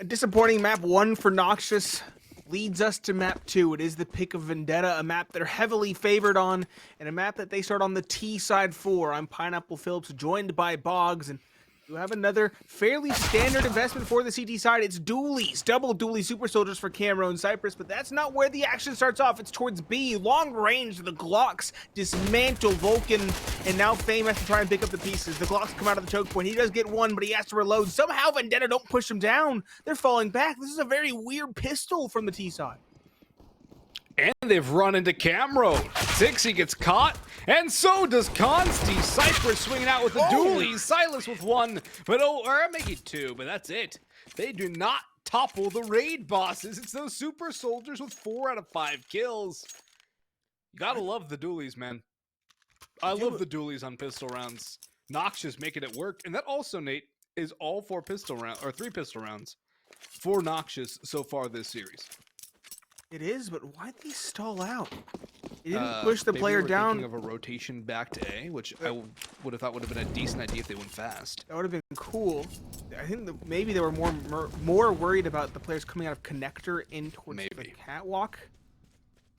A disappointing map 1 for Noxious leads us to map 2. It is the pick of Vendetta, a map they're heavily favored on, and a map that they start on the T side for. I'm Pineapple Phillips, joined by Boggs, and you have another fairly standard investment for the CT side. It's dualies, double dually super soldiers for Camero and Cypress, but that's not where the action starts off. It's towards B, long range. The Glocks dismantle VulcaN, and now Fame has to try and pick up the pieces. The Glocks come out of the choke point. He does get one, but he has to reload. Somehow Vendetta don't push him down. They're falling back. This is a very weird pistol from the T side. And they've run into Camero. Zixi gets caught, and so does Consti. Cypress swinging out with the dualies. Silas with one, but or maybe two, but that's it. They do not topple the raid bosses. It's those super soldiers with 4 out of 5 kills. You gotta love the dualies, man. I love the dualies on pistol rounds. Noxious making it work, and that also, Nate, is all 4 pistol rounds, or 3 pistol rounds for Noxious so far this series. It is, but why'd they stall out? They didn't push the player down. Thinking of a rotation back to A, which I would have thought would have been a decent idea if they went fast. That would have been cool. I think maybe they were more worried about the players coming out of connector in towards the catwalk.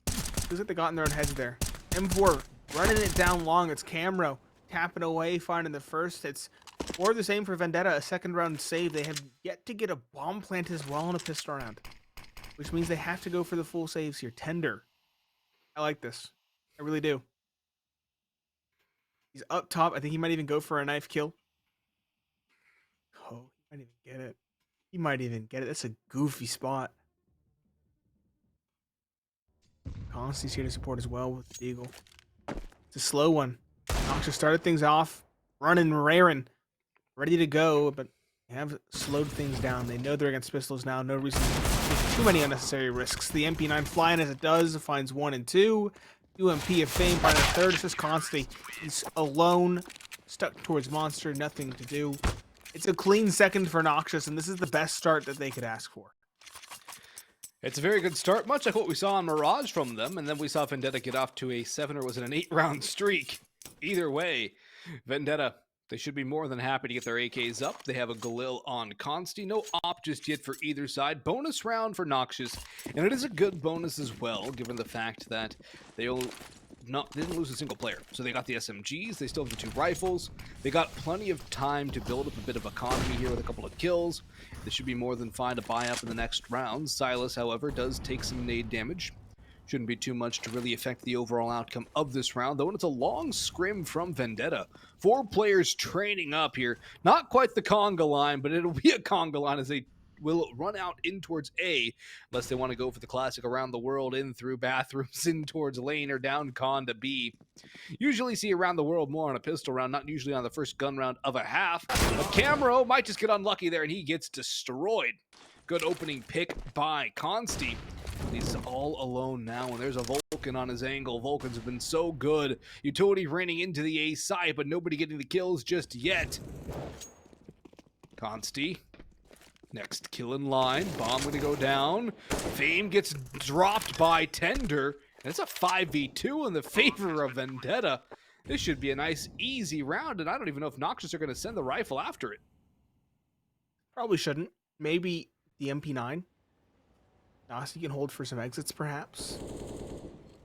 Looks like they got in their own heads there. M4 running it down long. It's Camero tapping away, finding the first. It's more the same for Vendetta. A second round save. They have yet to get a bomb plant as well in a pistol round, which means they have to go for the full saves here. Tender. I like this. I really do. He's up top. I think he might even go for a knife kill. Oh, he might even get it. He might even get it. That's a goofy spot. Consti's here to support as well with the Eagle. It's a slow one. Noxious started things off. Running, raring. Ready to go, but they have slowed things down. They know they're against pistols now. No reason to take too many unnecessary risks. The MP9 flying as it does. Finds 1 and 2. UMP of Fame by the third. It's just Consti. He's alone. Stuck towards Monster. Nothing to do. It's a clean second for Noxious, and this is the best start that they could ask for. It's a very good start, much like what we saw on Mirage from them, and then we saw Vendetta get off to a 7 or was it an 8-round streak. Either way, Vendetta, they should be more than happy to get their AKs up. They have a Galil on Consti. No op just yet for either side. Bonus round for Noxious, and it is a good bonus as well, given the fact that they didn't lose a single player. So they got the SMGs, they still have the 2 rifles. They got plenty of time to build up a bit of economy here with a couple of kills. This should be more than fine to buy up in the next round. Silas, however, does take some nade damage. Shouldn't be too much to really affect the overall outcome of this round, though, and it's a long scrim from Vendetta. 4 players training up here. Not quite the conga line, but it'll be a conga line as they will run out in towards A, unless they want to go for the classic around the world, in through bathrooms, in towards lane, or down con to B. Usually see around the world more on a pistol round, not usually on the first gun round of a half. But Camero might just get unlucky there, and he gets destroyed. Good opening pick by Consti. He's all alone now, and there's a VulcaN on his angle. VulcaN's have been so good. Utility raining into the A side, but nobody getting the kills just yet. Consti. Next kill in line. Bomb going to go down. Fame gets dropped by Tender. And it's a 5v2 in the favor of Vendetta. This should be a nice, easy round, and I don't even know if Noxious are going to send the rifle after it. Probably shouldn't. Maybe the MP9. Nasi can hold for some exits, perhaps.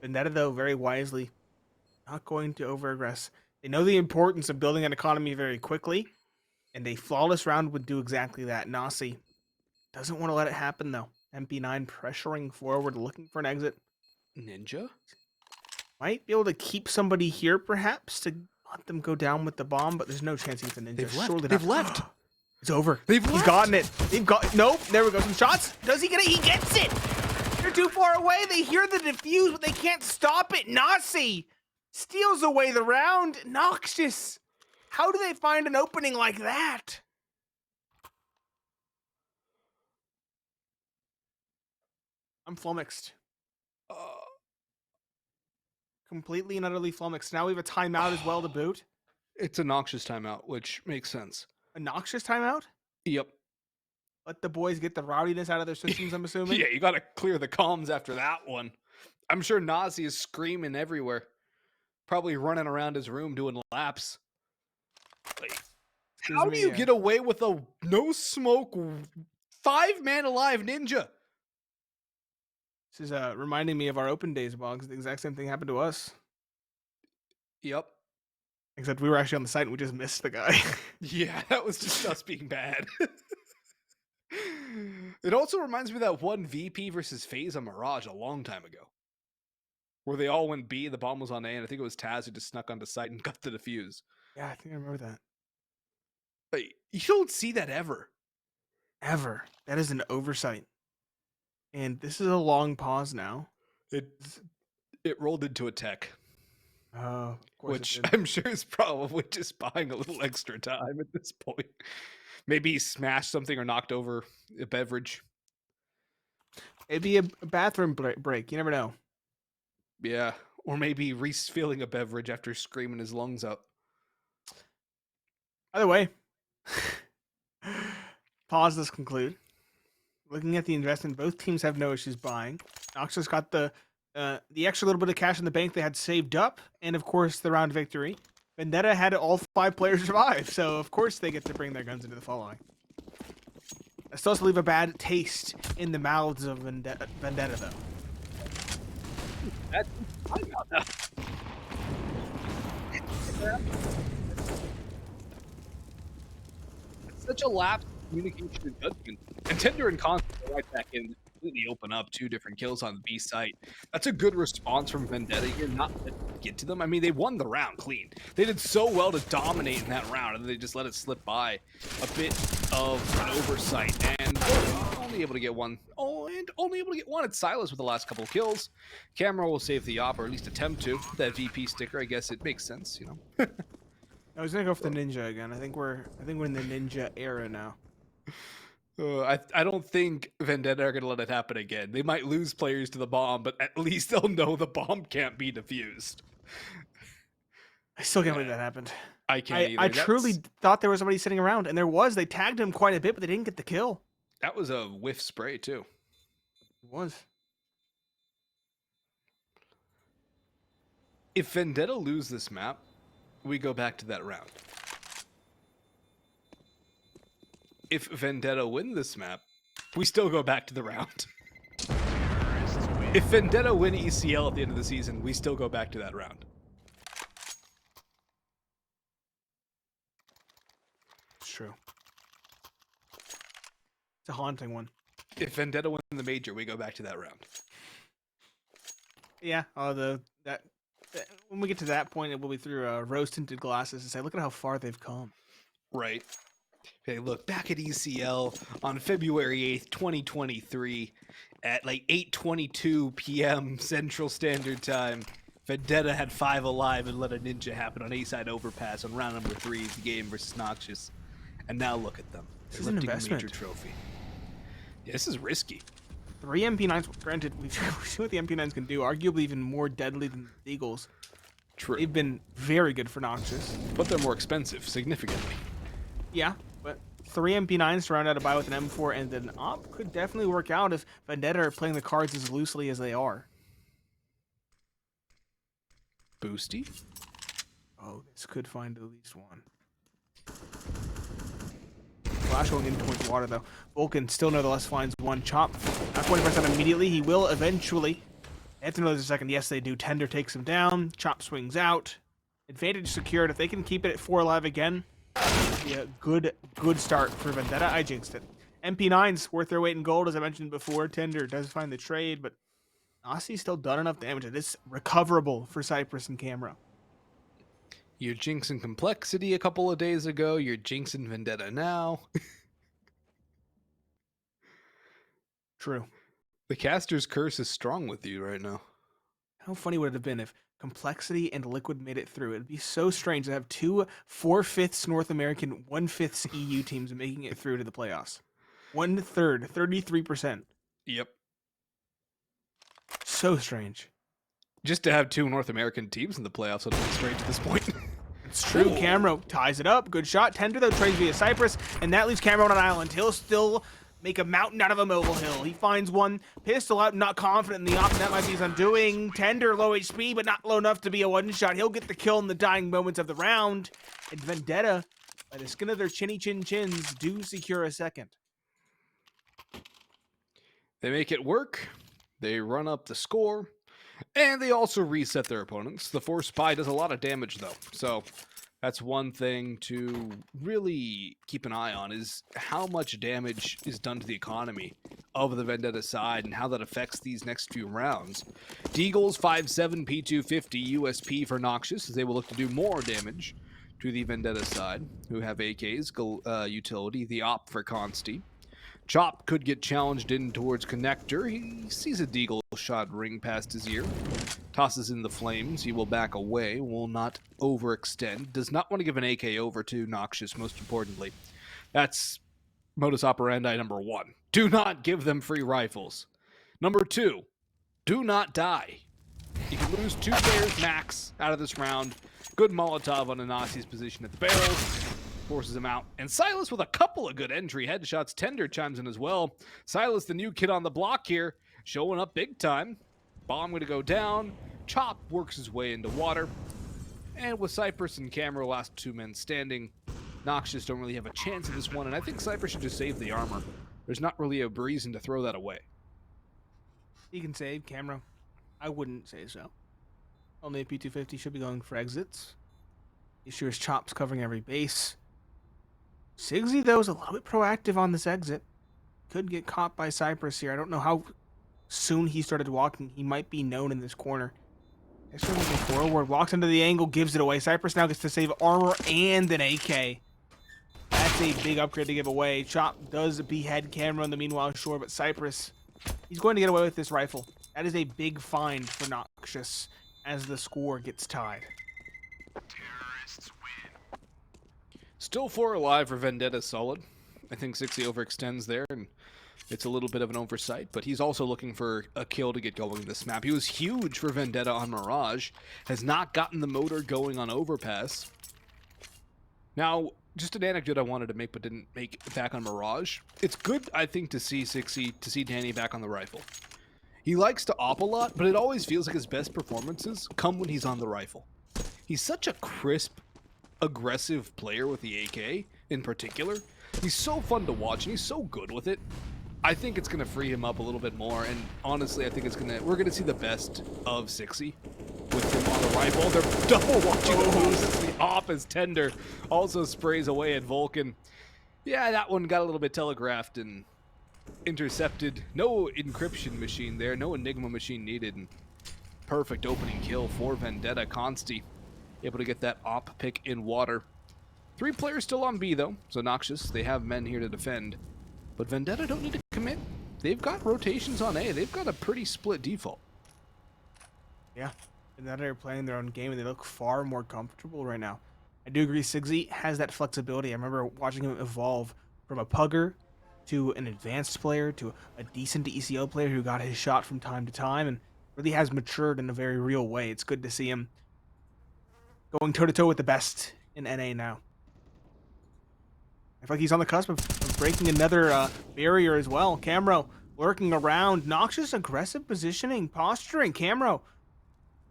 Vendetta, though, very wisely, not going to over-aggress. They know the importance of building an economy very quickly, and a flawless round would do exactly that. Nasi doesn't want to let it happen, though. MP9 pressuring forward, looking for an exit. Ninja? Might be able to keep somebody here, perhaps, to let them go down with the bomb, but there's no chance he's a ninja. They've left. It's over. He's gotten it. Nope. There we go. Some shots. Does he get it? He gets it. They're too far away. They hear the defuse, but they can't stop it. Nasi steals away the round. Noxious. How do they find an opening like that? I'm flummoxed. Completely and utterly flummoxed. Now we have a timeout as well to boot. It's a Noxious timeout, which makes sense. A Noxious timeout? Yep. Let the boys get the rowdiness out of their systems, I'm assuming? Yeah, you got to clear the comms after that one. I'm sure Nazi is screaming everywhere. Probably running around his room doing laps. Like, how do you get away with a no-smoke 5-man alive ninja. This is reminding me of our open days, Boggs. The exact same thing happened to us. Yep. Except we were actually on the site and we just missed the guy. Yeah, that was just us being bad. It also reminds me of that one VP versus FaZe on Mirage a long time ago, where they all went B, the bomb was on A, and I think it was Taz who just snuck onto site and got the defuse. Yeah, I think I remember that. Like, you don't see that ever. Ever. That is an oversight. And this is a long pause now. It rolled into a tech, Oh, of course which it did. I'm sure is probably just buying a little extra time at this point. Maybe he smashed something or knocked over a beverage. It'd be a bathroom break. You never know. Yeah, or maybe refilling a beverage after screaming his lungs out. Either way, pause this conclude. Looking at the investment, both teams have no issues buying. Noxious got the extra little bit of cash in the bank they had saved up, and of course the round victory. Vendetta had all 5 players survive, so of course they get to bring their guns into the following. That still does leave a bad taste in the mouths of Vendetta though. That's such a lapse in communication and judgment. And Tender and Consti are right back in, completely open up 2 different kills on the B site. That's a good response from Vendetta here, not to get to them. I mean, they won the round clean. They did so well to dominate in that round, and they just let it slip by. A bit of an oversight, and only able to get one. Oh, and only able to get one at Silas with the last couple of kills. Camera will save the op, or at least attempt to. That VP sticker, I guess it makes sense, you know. I was gonna go for the ninja again. I think we're in the ninja era now. I don't think Vendetta are going to let it happen again. They might lose players to the bomb, but at least they'll know the bomb can't be defused. I still can't believe that happened. I can't either. I truly thought there was somebody sitting around, and there was. They tagged him quite a bit, but they didn't get the kill. That was a whiff spray, too. It was. If Vendetta lose this map, we go back to that round. If Vendetta win this map, we still go back to the round. If Vendetta win ECL at the end of the season, we still go back to that round. It's true. It's a haunting one. If Vendetta win the major, we go back to that round. Yeah, when we get to that point, it will be through rose-tinted glasses and say, look at how far they've come. Right. Okay, look, back at ECL on February 8th, 2023, at like 8:22 p.m. Central Standard Time, Vendetta had 5 alive and let a ninja happen on A-side overpass on round number 3 of the game versus Noxious. And now look at them. This is an investment. A major trophy. Yeah, this is risky. 3 MP9s, granted, we've seen what the MP9s can do, arguably even more deadly than the Eagles. True. They've been very good for Noxious. But they're more expensive, significantly. Yeah, but 3 MP9s to round out a buy with an M4 and an op could definitely work out if Vendetta are playing the cards as loosely as they are. Boosty? Oh, this could find at least one. Flash going in towards water, though. VulcaN still nevertheless finds one. Chop, not 20% immediately. He will eventually. They have to know there's a second. Yes, they do. Tender takes him down. Chop swings out. Advantage secured. If they can keep it at 4 alive again, it'll be a good start for Vendetta. I jinxed it. MP9's worth their weight in gold, as I mentioned before. Tender does find the trade, but Aussie's still done enough damage. It is recoverable for Cypress and Camera. You're jinxing Complexity a couple of days ago. You're jinxing Vendetta now. True. The caster's curse is strong with you right now. How funny would it have been if Complexity and Liquid made it through? It'd be so strange to have 2 4/5 North American, 1/5 EU teams making it through to the playoffs. 1/3, 33%. Yep. So strange. Just to have 2 North American teams in the playoffs would be strange at this point. It's true. Camera ties it up. Good shot. Tender, though, trades via Cypress, and that leaves Camera on an island. He'll still make a mountain out of a mobile hill. He finds one. Pistol out, not confident in the option. That might be his undoing. Tender, low HP, but not low enough to be a one-shot. He'll get the kill in the dying moments of the round. And Vendetta, by the skin of their chinny chin chins, do secure a second. They make it work, they run up the score, and they also reset their opponents. The Force Spy does a lot of damage, though, so that's one thing to really keep an eye on, is how much damage is done to the economy of the Vendetta side and how that affects these next few rounds. Deagle's 5.7 P250 USP for Noxious, as they will look to do more damage to the Vendetta side, who have AK's utility, the Op for consti. Chop could get challenged in towards Connector. He sees a Deagle shot ring past his ear. Tosses in the flames. He will back away. Will not overextend. Does not want to give an AK over to Noxious, most importantly. That's modus operandi number 1. Do not give them free rifles. Number 2, do not die. You can lose 2 players max out of this round. Good Molotov on Anasi's position at the barrels. Forces him out. And Silas with a couple of good entry headshots. Tender chimes in as well. Silas, the new kid on the block here, showing up big time. Bomb going to go down. Chop works his way into water. And with Cypress and Camera, last 2 men standing, Noxious don't really have a chance in this one. And I think Cypress should just save the armor. There's not really a reason to throw that away. He can save Camera. I wouldn't say so. Only a P250 should be going for exits. Issue is Chop's covering every base. Sigsy, though, is a little bit proactive on this exit. Could get caught by Cypress here. I don't know how soon he started walking. He might be known in this corner. Next one moving forward. Walks into the angle, gives it away. Cypress now gets to save armor and an AK. That's a big upgrade to give away. Chop does behead Camera in the meanwhile, sure, but Cypress, he's going to get away with this rifle. That is a big find for Noxious as the score gets tied. Still 4 alive for Vendetta, solid. I think 60 overextends there, and it's a little bit of an oversight, but he's also looking for a kill to get going in this map. He was huge for Vendetta on Mirage, has not gotten the motor going on Overpass. Now, just an anecdote I wanted to make but didn't make back on Mirage. It's good, I think, to see 60, to see Danny back on the rifle. He likes to op a lot, but it always feels like his best performances come when he's on the rifle. He's such a crisp, aggressive player with the AK in particular. He's so fun to watch and he's so good with it. I think it's going to free him up a little bit more, and honestly I think we're going to see the best of 60 with him on the rifle. They're double watching the op as Tender also sprays away at VulcaN. Yeah, that one got a little bit telegraphed and intercepted. No encryption machine there, no Enigma machine needed, and perfect opening kill for Vendetta. Consti able to get that op pick in water. 3 players still on B though, so Noxious, they have men here to defend. But Vendetta don't need to commit. They've got rotations on A. They've got a pretty split default. Yeah, Vendetta are playing their own game and they look far more comfortable right now. I do agree Sigsy has that flexibility. I remember watching him evolve from a pugger to an advanced player to a decent ESL player who got his shot from time to time and really has matured in a very real way. It's good to see him going toe-to-toe with the best in NA now. I feel like he's on the cusp of breaking another barrier as well. Camro lurking around. Noxious aggressive positioning, posturing. Camro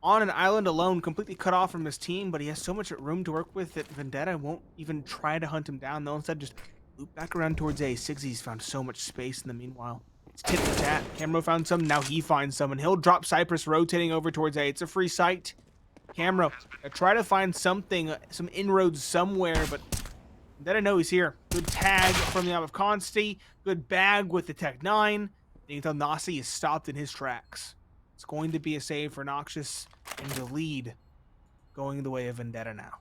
on an island alone, completely cut off from his team, but he has so much room to work with that Vendetta won't even try to hunt him down. They'll instead just loop back around towards A. Sigsy's found so much space in the meanwhile. It's tit for tat. Camro found some, now he finds some, and he'll drop Cypress rotating over towards A. It's a free sight. Camro, try to find something, some inroads somewhere, but Vendetta know he's here. Good tag from the out of consti. Good bag with the Tech 9. Until Nasi is stopped in his tracks. It's going to be a save for Noxious, and the lead going the way of Vendetta now.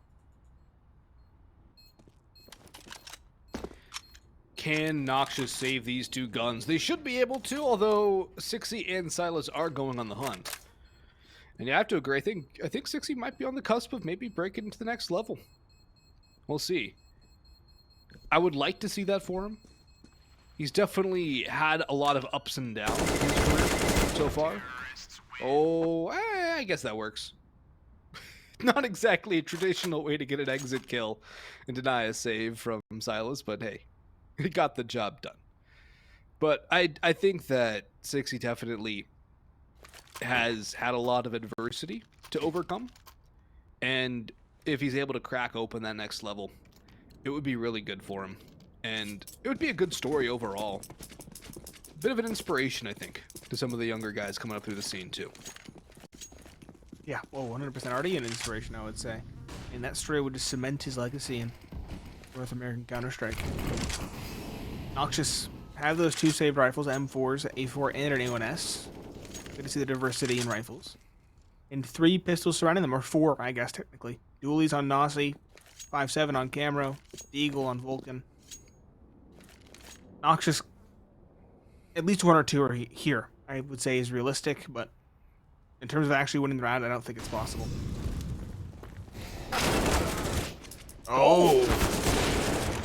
Can Noxious save these 2 guns? They should be able to, although 60 and Silas are going on the hunt. And you have to agree, I think 60 might be on the cusp of maybe breaking into the next level. We'll see. I would like to see that for him. He's definitely had a lot of ups and downs in his career so far. Oh, I guess that works. Not exactly a traditional way to get an exit kill and deny a save from Silas, but hey, he got the job done. But I think that 60 definitely has had a lot of adversity to overcome, and if he's able to crack open that next level, it would be really good for him, and it would be a good story overall. bit of an inspiration, I think, to some of the younger guys coming up through the scene too. Yeah, well, 100% already an inspiration, I would say. And that stray would just cement his legacy in North American Counter-Strike. Noxious have those 2 saved rifles, M4s, A4, and an A1S. Good to see the diversity in rifles. And 3 pistols surrounding them, or 4, I guess, technically. Dualies on Nossi, 5.7 on Camro, Eagle on VulcaN. Noxious, at least 1 or 2 are here, I would say is realistic, but in terms of actually winning the round, I don't think it's possible. Oh!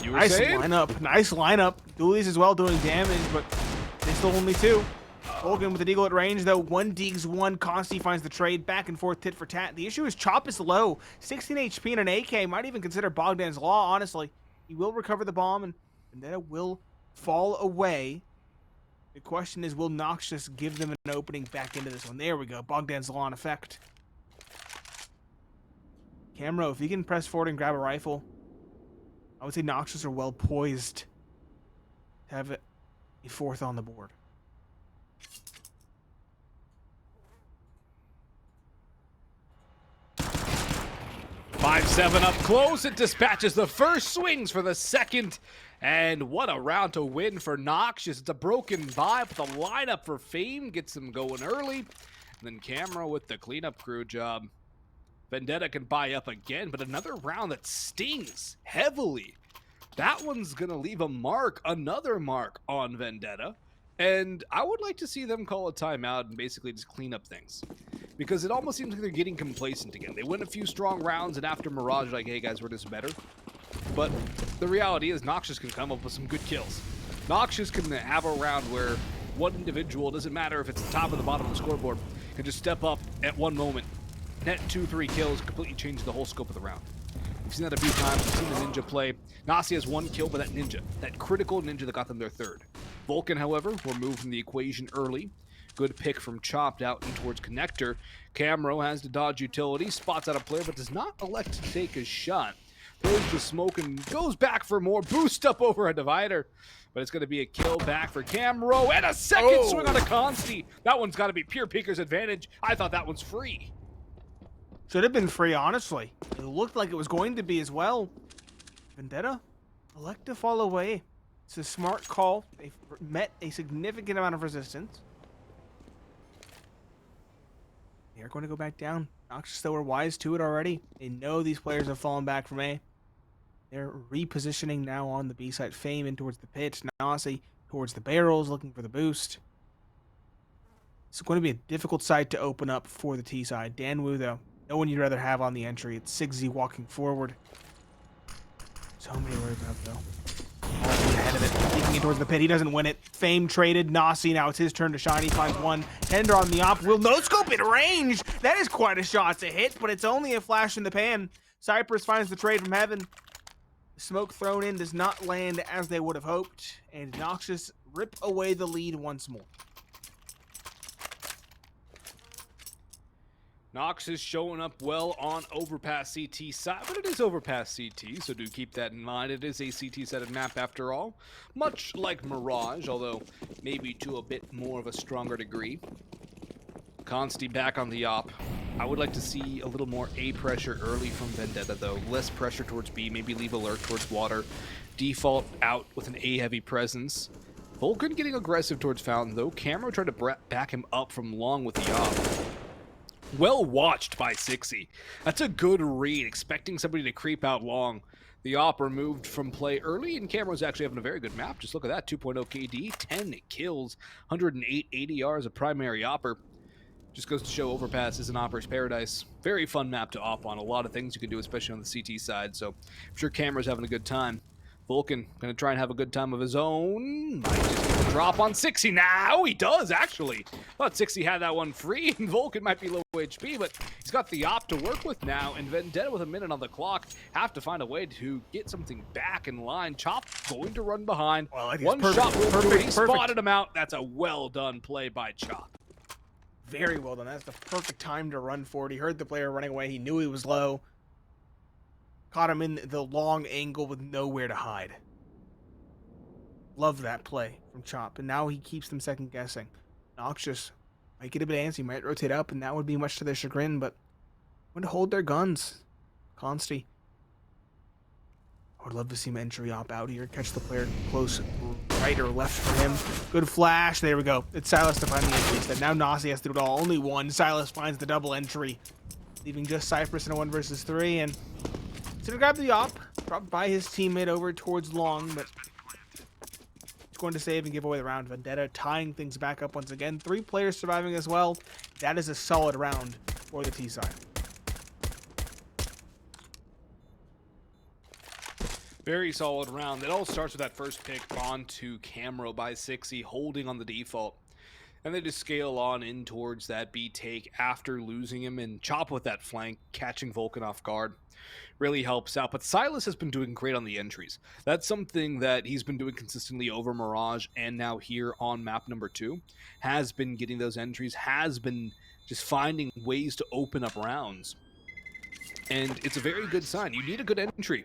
You were Nice saying? lineup. Nice lineup. Dualies as well doing damage, but they still only 2. VulcaN with the Deagle at range, though. 1 digs 1. Consti finds the trade. Back and forth, tit for tat. The issue is Chop is low. 16 HP and an AK. Might even consider Bogdan's Law, honestly. He will recover the bomb, and Vendetta will fall away. The question is, will Noxious give them an opening back into this one? There we go. Bogdan's Law in effect. Camro, if he can press forward and grab a rifle, I would say Noxious are well poised to have a 4th on the board. Five, 7 up close. It dispatches the first swings for the second. And what a round to win for Noxious. It's a broken vibe, but the lineup for Fame gets them going early. And then Camera with the cleanup crew job. Vendetta can buy up again, but another round that stings heavily. That one's going to leave a mark, another mark on Vendetta. And I would like to see them call a timeout and basically just clean up things. Because it almost seems like they're getting complacent again. They win a few strong rounds, and after Mirage, like, hey guys, we're just better. But the reality is Noxious can come up with some good kills. Noxious can have a round where one individual, doesn't matter if it's the top or the bottom of the scoreboard, can just step up at one moment, net 2-3 kills, completely change the whole scope of the round. We've seen that a few times. We've seen the Ninja play. Nasi has 1 kill, but that Ninja, that critical Ninja that got them their 3rd. VulcaN, however, were moved from the equation early. Good pick from Chopped out and towards Connector. Camro has the dodge utility, spots out a player, but does not elect to take a shot. Throws the smoke and goes back for more. Boost up over a divider. But it's going to be a kill back for Camro. And a second swing on a consti. That one's got to be pure Peeker's advantage. I thought that one's free. Should have been free, honestly. It looked like it was going to be as well. Vendetta, elect to fall away. It's a smart call. They've met a significant amount of resistance. They're going to go back down. Noxious, though, are wise to it already. They know these players have fallen back from A. They're repositioning now on the B side. Fame in towards the pitch. Nasi towards the barrels, looking for the boost. It's going to be a difficult side to open up for the T side. Danwoo, though, no one you'd rather have on the entry. It's Sigzy walking forward. So many worry about, though. Ahead of it, leaking it towards the pit. He doesn't win it. Fame traded. Nasi, now it's his turn to shine. He finds 1. Tender on the op. Will no scope in range. That is quite a shot to hit, but it's only a flash in the pan. Cypress finds the trade from heaven. The smoke thrown in does not land as they would have hoped, and Noxious rip away the lead once more. Noxious showing up well on Overpass CT side, but it is Overpass CT, so do keep that in mind. It is a CT-sided map after all, much like Mirage, although maybe to a bit more of a stronger degree. Consti back on the op. I would like to see a little more A pressure early from Vendetta, though. Less pressure towards B, maybe leave alert towards water. Default out with an A-heavy presence. VulcaN getting aggressive towards Fountain, though. Camera tried to back him up from long with the op. Well watched by Sixy. That's a good read, expecting somebody to creep out long. The op removed from play early, and Camera's actually having a very good map. Just look at that, 2.0 KD, 10 kills, 108 ADR as a primary opper. Just goes to show Overpass is an opper's paradise. Very fun map to op on. A lot of things you can do, especially on the CT side, so I'm sure Camera's having a good time. VulcaN gonna try and have a good time of his own. Might just get the drop on Sixy now. He does, actually. Thought Sixy had that one free, and VulcaN might be low HP, but he's got the op to work with now, and Vendetta with a minute on the clock have to find a way to get something back in line. Chop going to run behind. Well, one shot will do it. He spotted him out. That's a well-done play by Chop. Very well done. That's the perfect time to run forward. He heard the player running away. He knew he was low. Caught him in the long angle with nowhere to hide. Love that play from Chop, and now he keeps them second guessing. Noxious might get a bit antsy, might rotate up, and that would be much to their chagrin, but going to hold their guns. Consti. I would love to see him entry op out here, catch the player close right or left for him. Good flash. There we go. It's Silas to find the entry instead. Now Nasi has to do it all. Only one. Silas finds the double entry, leaving just Cypress in a 1 versus 3, and he's gonna grab the op, dropped by his teammate over towards long, but it's going to save and give away the round. Vendetta tying things back up once again. 3 players surviving as well. That is a solid round for the T side. Very solid round. It all starts with that first pick onto Camero by 6E, holding on the default. And they just scale on in towards that B take after losing him, and Chop with that flank, catching VulcaN off guard. Really helps out. But Silas has been doing great on the entries. That's something that he's been doing consistently over Mirage, and now here on map number 2. Has been getting those entries, has been just finding ways to open up rounds. And it's a very good sign. You need a good entry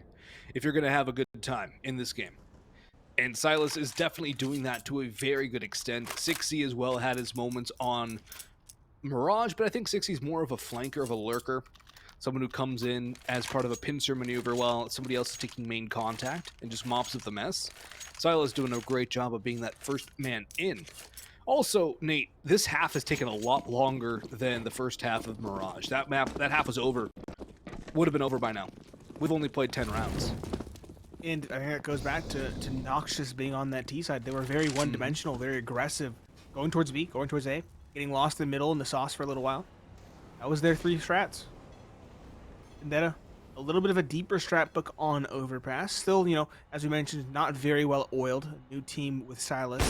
if you're going to have a good time in this game. And Silas is definitely doing that to a very good extent. 6E as well had his moments on Mirage, but I think 6E is more of a flanker, of a lurker. Someone who comes in as part of a pincer maneuver while somebody else is taking main contact and just mops up the mess. Silas doing a great job of being that first man in. Also, Nate, this half has taken a lot longer than the first half of Mirage. That half was over. Would have been over by now. We've only played 10 rounds. And I think that goes back to Noxious being on that T side. They were very one-dimensional, very aggressive. Going towards B, going towards A, getting lost in the middle in the sauce for a little while. That was their 3 strats. Vendetta, a little bit of a deeper strat book on Overpass. Still, you know, as we mentioned, not very well oiled. A new team with Silas.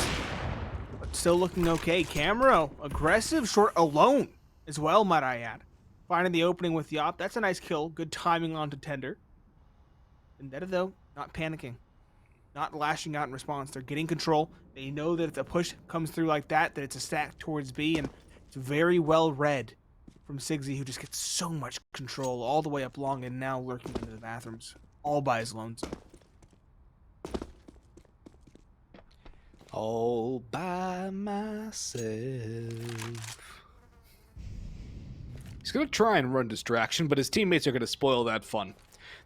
But still looking okay. Camero, aggressive, short, alone as well, might I add. Finding the opening with the op. That's a nice kill. Good timing onto Tender. Vendetta, though, not panicking. Not lashing out in response. They're getting control. They know that if a push comes through like that it's a stack towards B, and it's very well read from Sigzy, who just gets so much control all the way up long and now lurking into the bathrooms. All by his lonesome. All by myself. He's going to try and run distraction, but his teammates are going to spoil that fun.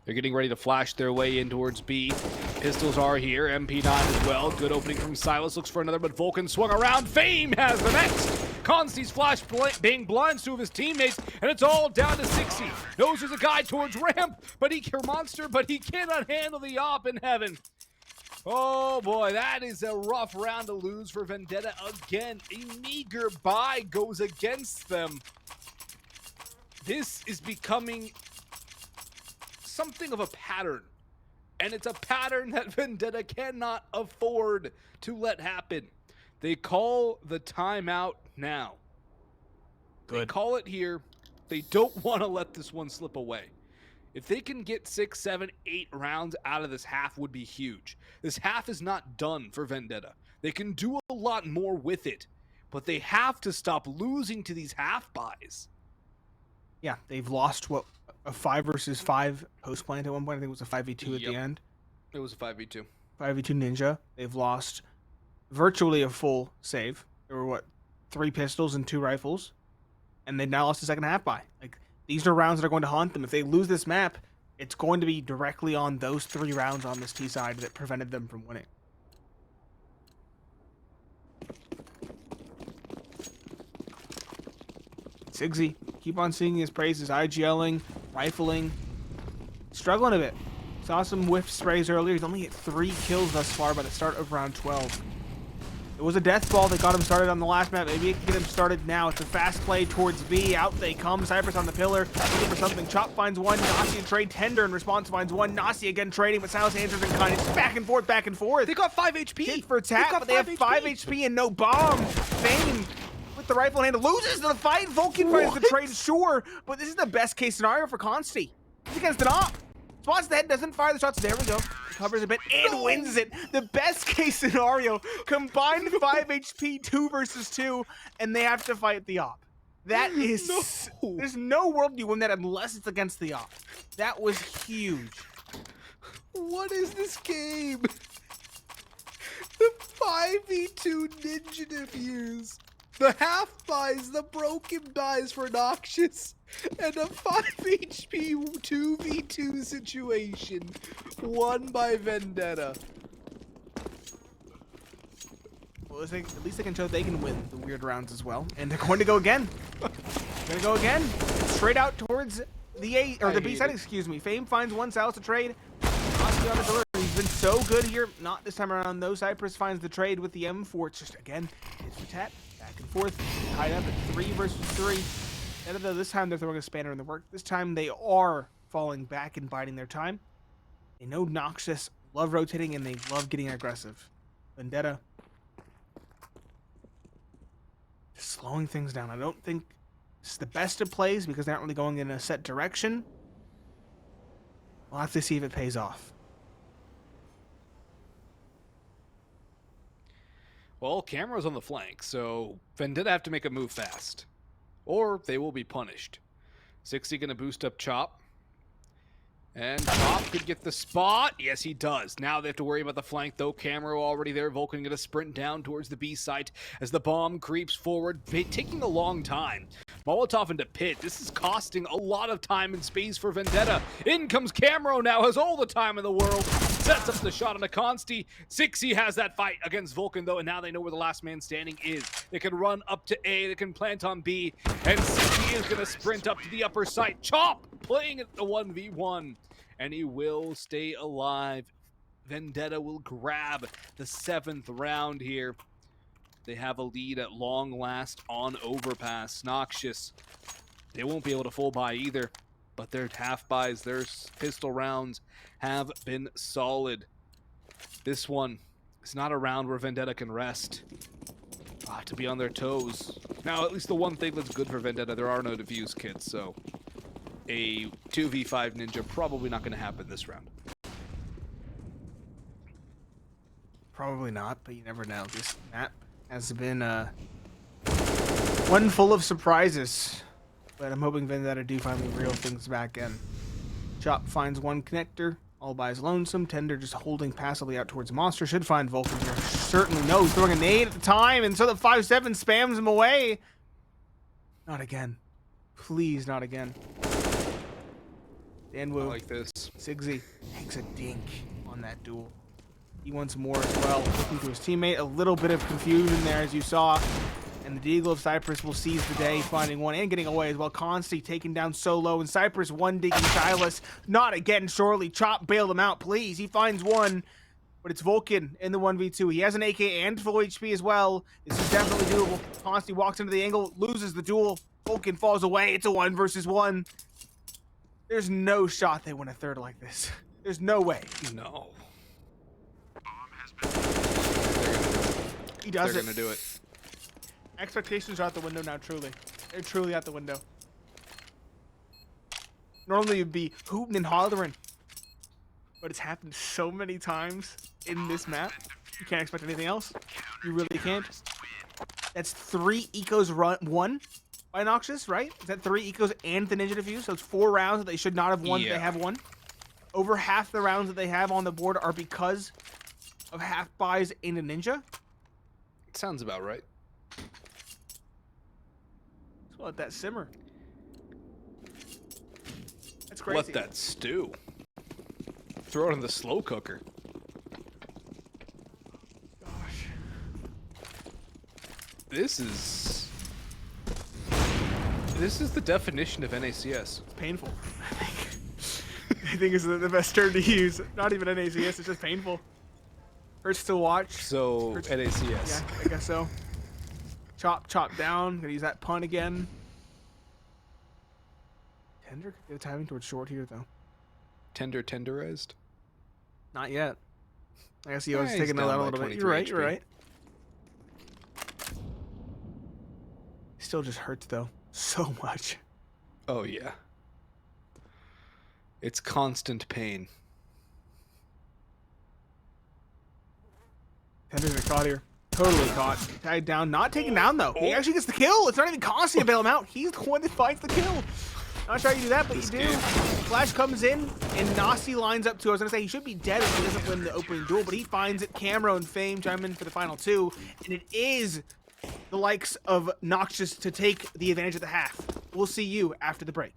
They're getting ready to flash their way in towards B. Pistols are here. MP9 as well. Good opening from Silas. Looks for another, but VulcaN swung around. Fame has the next. Consti's flash being blinds 2 of his teammates, and it's all down to 60. Knows there's a guy towards ramp, but he cannot handle the op in heaven. Oh boy, that is a rough round to lose for Vendetta again. A meager buy goes against them. This is becoming something of a pattern, and it's a pattern that Vendetta cannot afford to let happen. They call the timeout now. Good. They call it here. They don't want to let this one slip away. If they can get 6, 7, 8 rounds out of this half, would be huge. This half is not done for Vendetta. They can do a lot more with it, but they have to stop losing to these half buys. Yeah, they've lost a 5 versus 5 post plant at one point. I think it was a 5v2 at the end. It was a 5v2. 5v2 Ninja. They've lost virtually a full save. There were 3 pistols and 2 rifles, and they've now lost the second half by. Like, these are rounds that are going to haunt them. If they lose this map, it's going to be directly on those 3 rounds on this T side that prevented them from winning. Sigzy, keep on singing his praises, IGLing, rifling, struggling a bit. Saw some whiff sprays earlier. He's only hit 3 kills thus far by the start of round 12. It was a death ball that got him started on the last map. Maybe it can get him started now. It's a fast play towards B. Out they come. Cypress on the pillar, looking for something. Chop finds one. Nasi and trade. Tender in response finds one. Nasi again trading, but Silas answers in kind. It's back and forth, back and forth. They got 5 HP. Tit for tat, but they have 5 HP and no bomb. Fame with the rifle in hand loses the fight. VulcaN finds the trade, sure, but this is the best case scenario for Consti. He's against an op. Spots the head, doesn't fire the shots. There we go. Recovers a bit and wins it. The best case scenario. Combined 5 HP, 2 versus 2, and they have to fight the op. That is... No. There's no world you win that unless it's against the op. That was huge. What is this game? The 5v2 ninja diffuse. The half buys, the broken buys for Noxious, and a 5 HP 2v2 situation won by Vendetta. Well, at least they can show they can win the weird rounds as well. And they're going to go again. Going to go again. Straight out towards the A or the B side, excuse me. Fame finds one Sal's to trade. Consti on the delivery. He's been so good here. Not this time around though. Cypress finds the trade with the M4. It's just again, it's for tap. Back and forth. Tied up at 3 versus 3. And though this time they're throwing a spanner in the work. This time they are falling back and biding their time. They know Noxious love rotating and they love getting aggressive. Vendetta slowing things down. I don't think it's the best of plays because they aren't really going in a set direction. We'll have to see if it pays off. Well, camera's on the flank, so Vendetta have to make a move fast, or they will be punished. 60 gonna boost up Chop. And Chop could get the spot. Yes, he does. Now they have to worry about the flank, though. Camera already there. VulcaN going to sprint down towards the B site as the bomb creeps forward, taking a long time. Molotov into pit. This is costing a lot of time and space for Vendetta. In comes Camero now, has all the time in the world. Sets up the shot on a consti. 60 has that fight against VulcaN, though, and now they know where the last man standing is. They can run up to A, they can plant on B, and 60 is going to sprint up to the upper site. Chop playing at the 1v1, and he will stay alive. Vendetta will grab the 7th round here. They have a lead at long last on Overpass. Noxious, they won't be able to full buy either, but their half buys, their pistol rounds have been solid. This one is not a round where Vendetta can rest. To be on their toes. Now, at least the one thing that's good for Vendetta, there are no defuse kits, so a 2v5 ninja probably not going to happen this round. Probably not, but you never know. This map has been one full of surprises, but I'm hoping Vendetta do finally reel things back in. Chop finds one connector, all by his lonesome. Tender just holding passively out towards Monster. Should find VulcaN here. Certainly no. He's throwing a nade at the time, and so the 5-7 spams him away. Not again. Please, not again. Danwoo. I like this. Sigsy takes a dink on that duel. He wants more as well. Looking to his teammate. A little bit of confusion there, as you saw. And the Deagle of Cypress will seize the day, finding one and getting away as well. Consti taken down solo, and Cypress one digging Silas. Not again, surely. Chop bailed him out, please. He finds one, but it's VulcaN in the 1v2. He has an AK and full HP as well. This is definitely doable. Consti walks into the angle, loses the duel. VulcaN falls away. It's a 1 versus 1. There's no shot they win a third like this. There's no way. No. He does They're gonna do it. Expectations are out the window now, truly. They're truly out the window. Normally it'd be hooting and hollering, but it's happened so many times in this map. You can't expect anything else. You really can't. That's 3 ecos won by Noxious, right? Is that 3 ecos and the ninja defuse? So it's 4 rounds that they should not have won. Yeah. That they have won. Over half the rounds that they have on the board are because of half buys in a ninja. Sounds about right. Let's let that simmer. That's crazy. Let that stew. Throw it in the slow cooker. Gosh. This is the definition of NACS. It's painful. I think is the best term to use. Not even NACS, it's just painful. Hurts to watch. So, Hurts. NACS. Yeah, I guess so. Chop down. Gonna use that pun again. Tender could get a timing towards short here, though. Tenderized? Not yet. I guess he was he's taking down that a by little bit. 23 You're HP. right. Still just hurts, though. So much. Oh, yeah. It's constant pain. Tender's been caught here. Totally caught. Tied down. Not taken down, though. He actually gets the kill. It's not even Consti to bail him out. He's the one that finds the kill. Not sure how you do that, but This you do. game. Flash comes in, and Nasi lines up too. I was gonna say he should be dead if he doesn't win the opening duel, but he finds it. Camero and Fame chime in for the final two, and it is the likes of Noxious to take the advantage of the half. We'll see you after the break.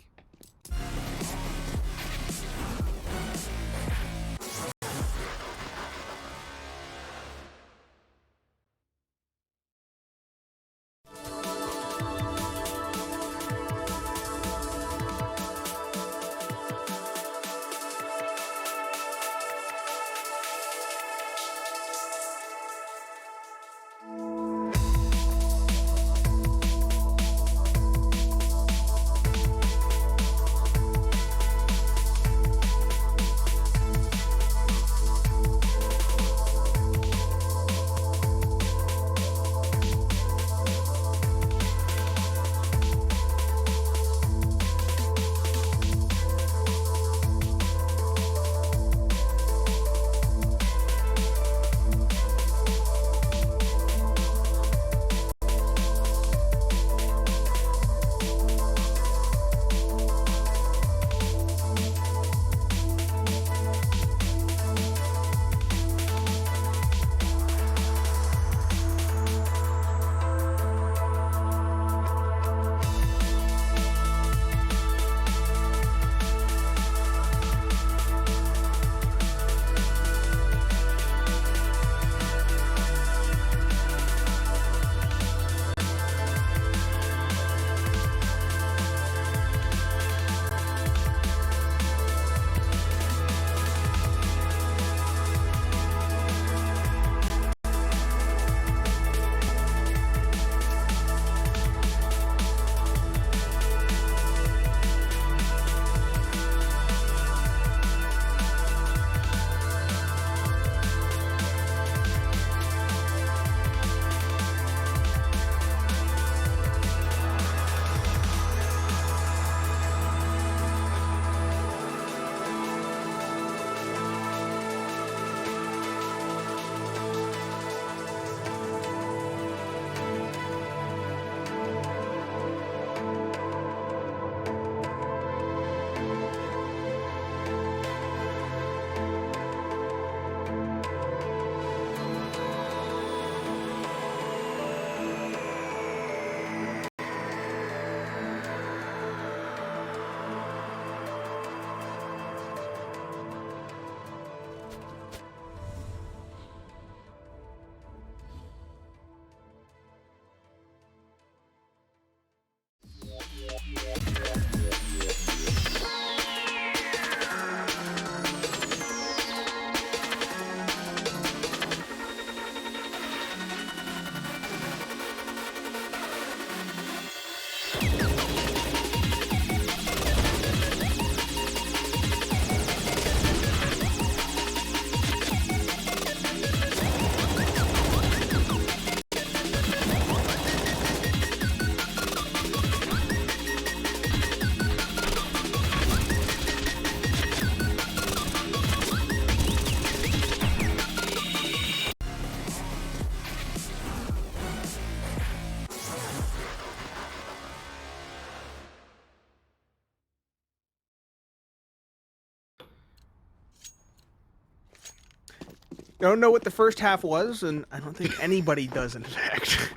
Don't know what the first half was, and I don't think anybody does, in fact.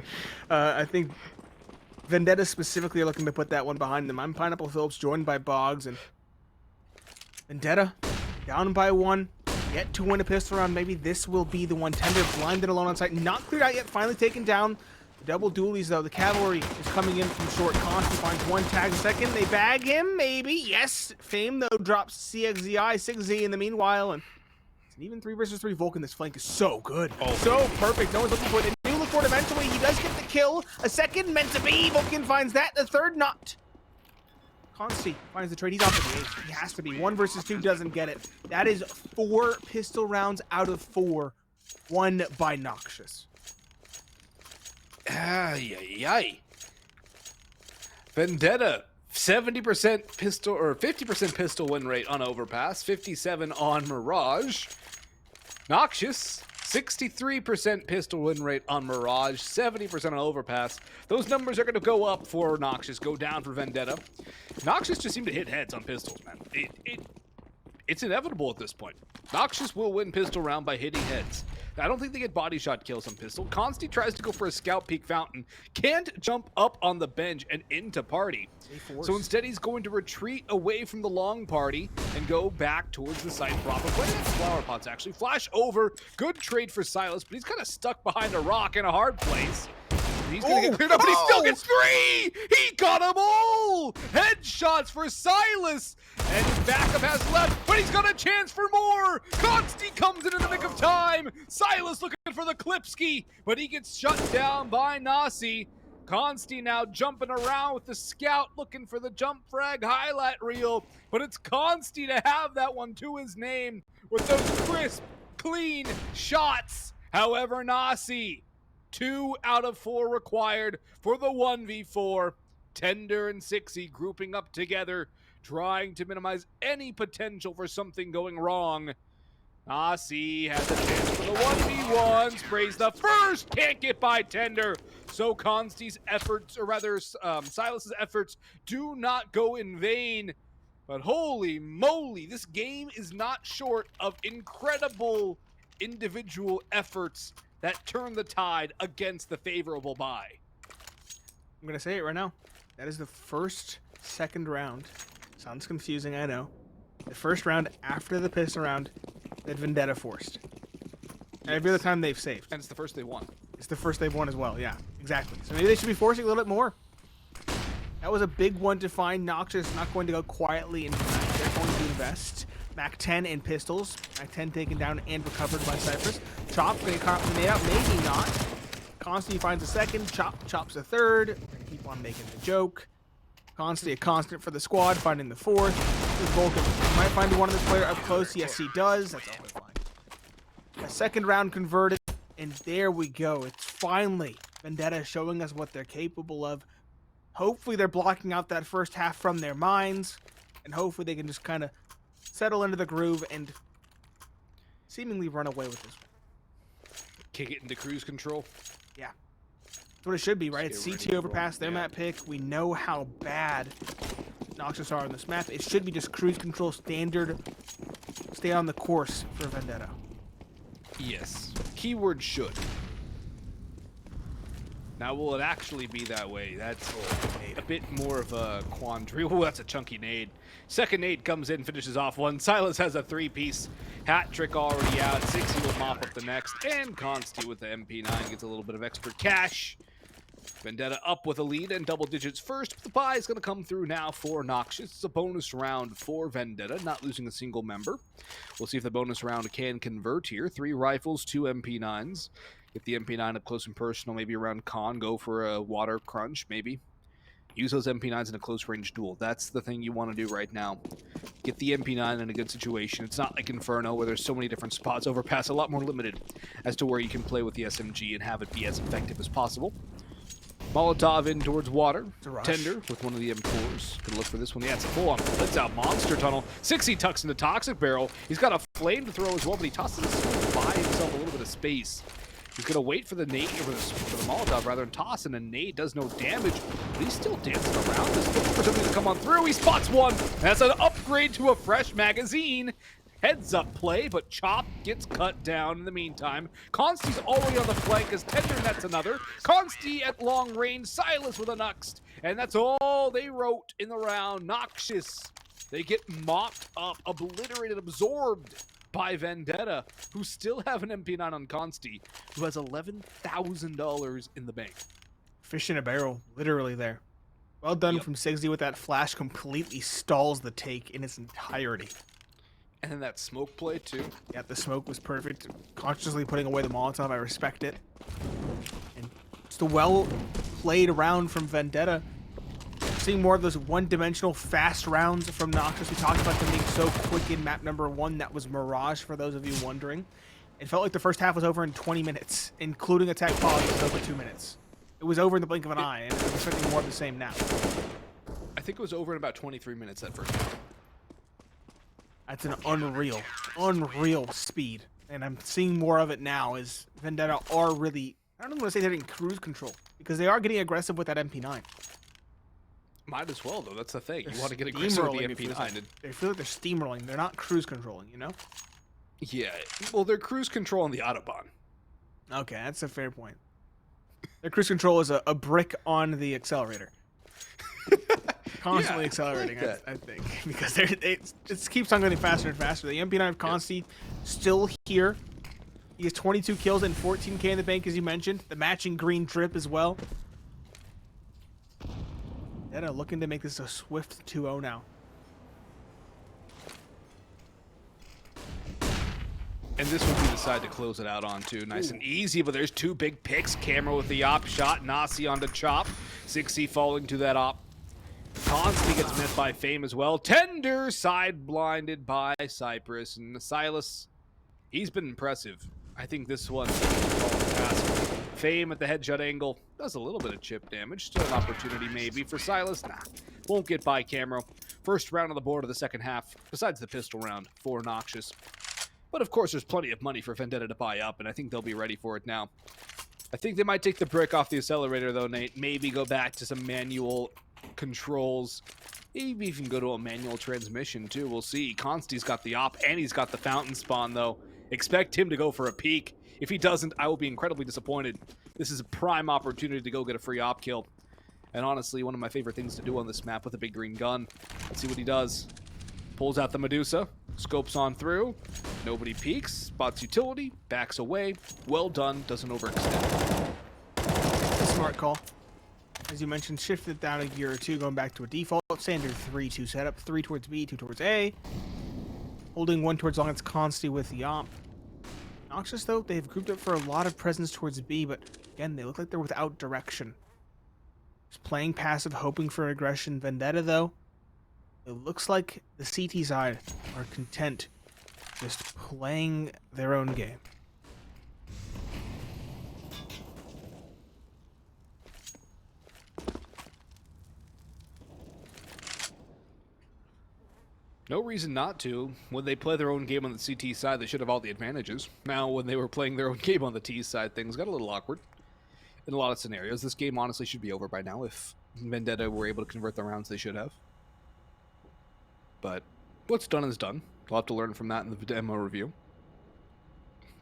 I think Vendetta specifically are looking to put that one behind them. I'm Pineapple Phillips, joined by Boggs, and Vendetta down by one, yet to win a pistol round. Maybe this will be the one. Tender blinded alone on site, not cleared out yet, finally taken down. The double dualies, though. The cavalry is coming in from short. Consti finds one tag a second. They bag him, maybe. Yes. Fame, though, drops CXZI, 6Z in the meanwhile, and it's an even 3 versus 3 VulcaN. This flank is so good. Oh, so perfect. No one's looking for it. They do look for it eventually. He does get the kill. A second meant to be. VulcaN finds that. The third not. Consti finds the trade. He's off the gate. He has to be. 1 versus 2 doesn't get it. That is 4 pistol rounds out of 4 won by Noxious. Ay. Vendetta, 70% pistol or 50% pistol win rate on Overpass, 57 on Mirage. Noxious, 63% pistol win rate on Mirage, 70% on Overpass. Those numbers are going to go up for Noxious, go down for Vendetta. Noxious just seem to hit heads on pistols, man. It's inevitable at this point. Noxious will win pistol round by hitting heads. I don't think they get body shot kills on pistol. Consti tries to go for a scout peek fountain. Can't jump up on the bench and into party. So instead he's going to retreat away from the long party and go back towards the site proper. Playing flower pots actually. Flash over. Good trade for Silas, but he's kind of stuck behind a rock in a hard place. He's gonna get cleared up, but he still gets 3! He got them all! Headshots for Silas! And his backup has left, but he's got a chance for more! Consti comes in the nick of time! Silas looking for the Klipski, but he gets shut down by Nasi. Consti now jumping around with the scout, looking for the jump frag highlight reel, but it's Consti to have that one to his name with those crisp, clean shots. However, Nasi, 2 out of 4 required for the 1v4. Tender and Sixy grouping up together, trying to minimize any potential for something going wrong. Nasi has a chance for the 1v1, sprays the first, can't get by Tender. So Consti's efforts, or rather Silas's efforts, do not go in vain. But holy moly, this game is not short of incredible individual efforts that turn the tide against the favorable buy. I'm going to say it right now. That is the second round. Sounds confusing, I know. The first round after the pistol round that Vendetta forced. Yes. Every other time they've saved. And it's the first they won. It's the first they've won as well, yeah, exactly. So maybe they should be forcing a little bit more. That was a big one to find. Noxious not going to go quietly into the match. They're going to invest. Mac 10 in pistols. Mac 10 taken down and recovered by Cypress. Chop going to caught the nade out, maybe not. Consti finds a second. Chop chops a third. Gonna keep on making the joke. Consti a constant for the squad, finding the fourth. VulcaN might find one of this player up close. Yes, he does. That's all fine. A second round converted, and there we go. It's finally Vendetta showing us what they're capable of. Hopefully they're blocking out that first half from their minds, and hopefully they can just kind of settle into the groove and seemingly run away with this one. Kick it into cruise control. Yeah. That's what it should be, right? It's CT Overpass, their map pick. We know how bad Noxious are on this map. It should be just cruise control standard. Stay on the course for Vendetta. Yes. Keyword should. Now, will it actually be that way? That's a bit more of a quandary. Oh, that's a chunky nade. Second nade comes in, finishes off one. Silas has a 3-piece hat trick already out. Sixy will mop up the next. And Consti with the MP9 gets a little bit of extra cash. Vendetta up with a lead and double digits first. But the buy is going to come through now for Noxious. It's a bonus round for Vendetta, not losing a single member. We'll see if the bonus round can convert here. 3 rifles, 2 MP9s. Get the MP9 up close and personal, maybe around con, go for a water crunch, maybe. Use those MP9s in a close range duel. That's the thing you want to do right now. Get the MP9 in a good situation. It's not like Inferno where there's so many different spots. Overpass a lot more limited as to where you can play with the SMG and have it be as effective as possible. Molotov in towards water. Tender with one of the M4s. Gonna look for this one. Yeah, it's a full-on blitz out monster tunnel. Sixy tucks into Toxic Barrel. He's got a flame to throw as well, but he tosses this one by himself a little bit of space. He's going to wait for the nade, for the Molotov rather, and toss, and a nade does no damage, but he's still dancing around. He's looking for something to come on through. He spots one. That's an upgrade to a fresh magazine. Heads up play, but Chop gets cut down in the meantime. Consti's already on the flank as Tender nets another. Consti at long range, Silas with a Nuxt, and that's all they wrote in the round. Noxious, they get mopped up, obliterated, absorbed by Vendetta, who still have an MP9 on Consti, who has $11,000 in the bank. Fish in a barrel, literally there. Well done from Sigsy with that flash, completely stalls the take in its entirety. And then that smoke play, too. Yeah, the smoke was perfect. Consciously putting away the Molotov, I respect it. And just a well-played round from Vendetta. Seeing more of those one-dimensional fast rounds from Noxious. We talked about them being so quick in map number 1. That was Mirage, for those of you wondering. It felt like the first half was over in 20 minutes, including attack pause was over 2 minutes. It was over in the blink of an eye, and I'm expecting more of the same now. I think it was over in about 23 minutes that first half. That's an unreal speed. and I'm seeing more of it now, is Vendetta are really, I don't want to say they're in cruise control, because they are getting aggressive with that MP9. Might as well, though. That's the thing. They're You want to get aggressive with the steamrolling, it feels like. MP9. They feel like they're steamrolling. They're not cruise controlling, you know? Yeah, well, they're cruise control on the Autobahn. Okay, that's a fair point. Their cruise control is a brick on the accelerator. Constantly accelerating, I think. Because it keeps on getting faster and faster. The MP9 of Consti still here. He has 22 kills and 14k in the bank, as you mentioned. The matching green drip as well. Vendetta looking to make this a swift 2-0 now. And this would be the side to close it out on, too. Nice and easy, but there's two big picks. Camera with the op shot. Nasi on the chop. 6C falling to that op. Consti gets missed by Fame as well. Tender side blinded by Cypress. And Silas, he's been impressive. I think this one Fame at the headshot angle does a little bit of chip damage. Still an opportunity maybe for Silas. Nah, won't get by Camera. First round on the board of the second half, besides the pistol round for Noxious. But of course, there's plenty of money for Vendetta to buy up, and I think they'll be ready for it now. I think they might take the brick off the accelerator, though, Nate. Maybe go back to some manual controls. Maybe even go to a manual transmission, too. We'll see. Consti's got the op, and he's got the fountain spawn, though. Expect him to go for a peek. If he doesn't, I will be incredibly disappointed. This is a prime opportunity to go get a free op kill. And honestly, one of my favorite things to do on this map with a big green gun. Let's see what he does. Pulls out the Medusa, scopes on through, nobody peeks, spots utility, backs away. Well done, doesn't overextend. Smart call. As you mentioned, shifted down a gear or two, going back to a default standard 3-2 setup. 3 towards B, 2 towards A. Holding 1 towards long, it's Consti with the op. Noxious, though, they've grouped up for a lot of presence towards B, but again, they look like they're without direction. Just playing passive, hoping for aggression. Vendetta, though, it looks like the CT side are content just playing their own game. No reason not to. When they play their own game on the CT side, they should have all the advantages. Now, when they were playing their own game on the T side, things got a little awkward. In a lot of scenarios, this game honestly should be over by now if Vendetta were able to convert the rounds they should have. But what's done is done. We'll have to learn from that in the demo review.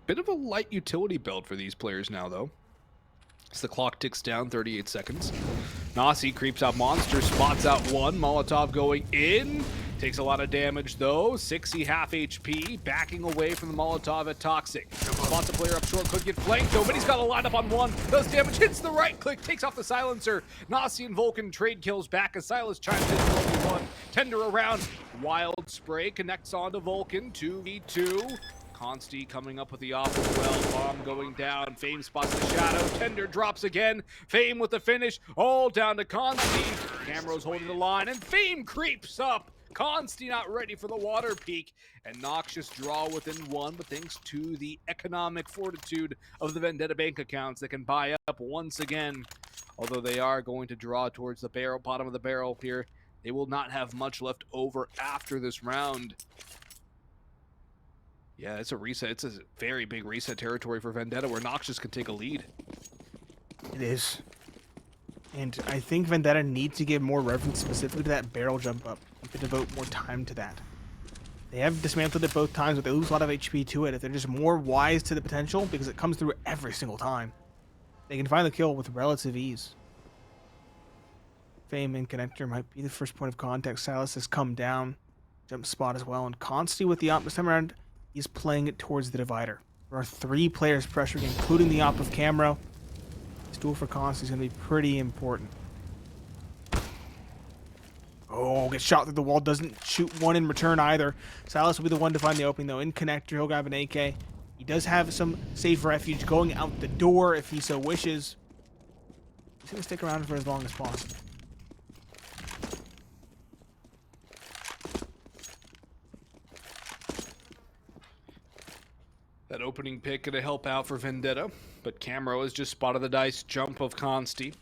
Bit of a light utility build for these players now, though. As the clock ticks down, 38 seconds. Nasi creeps out Monster, spots out one. Molotov going in. Takes a lot of damage, though. 60 half HP, backing away from the Molotov at Toxic. Spots the player up short, could get flanked, though, but he's got a lineup on one. Does damage, hits the right click, takes off the silencer. Nasi and VulcaN trade kills back as Silas chimes in for 1v1. Tender around, wild spray, connects onto VulcaN, 2v2. Consti coming up with the op as well. Bomb going down. Fame spots the shadow. Tender drops again. Fame with the finish. All down to Consti. Camera's holding the line, and Fame creeps up. Consti not ready for the water peak, and Noxious draw within 1, but thanks to the economic fortitude of the Vendetta bank accounts, they can buy up once again. Although they are going to draw towards the barrel, bottom of the barrel here, they will not have much left over after this round. Yeah, it's a reset. It's a very big reset territory for Vendetta where Noxious can take a lead. It is. And I think Vendetta needs to give more reference specifically to that barrel jump up. You could devote more time to that. They have dismantled it both times, but they lose a lot of HP to it. If they're just more wise to the potential, because it comes through every single time, they can find the kill with relative ease. Fame and Connector might be the first point of contact. Silas has come down. Jump spot as well. And Consti with the op this time around, he's playing it towards the divider. There are 3 players pressuring, including the op of Camro. This duel for Consti is going to be pretty important. Oh, gets shot through the wall. Doesn't shoot one in return either. Silas will be the one to find the opening, though. In Connector, he'll grab an AK. He does have some safe refuge going out the door if he so wishes. He's going to stick around for as long as possible. That opening pick gonna help out for Vendetta, but Camro has just spotted the dice jump of Consti.